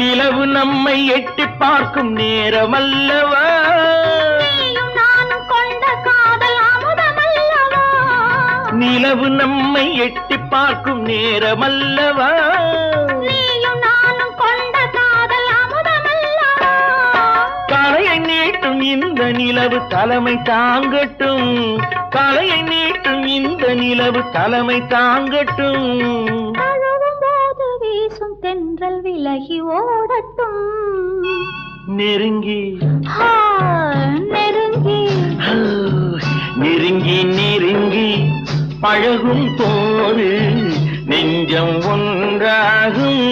நிலவு நம்மை எட்டி பார்க்கும் நேரமல்லவா, நீயும் நானும் கொண்ட காதல் அமுதமல்லவா, நிலவு நம்மை எட்டி பார்க்கும் நேரமல்லவா, நீயும் நானும் கொண்ட காதல் அமுதமல்லவா. தலையை நீட்டும் இந்த நிலவு தலைமை தாங்கட்டும், தலையை நீட்டும் இந்த நிலவு தலைமை தாங்கட்டும். தழுவும் போது வீசும் தென்றல் விலகி ஓடட்டும், நெருங்கி நெருங்கி நெருங்கி நெருங்கி பழகும் போது நெஞ்சம் ஒன்றாகும்.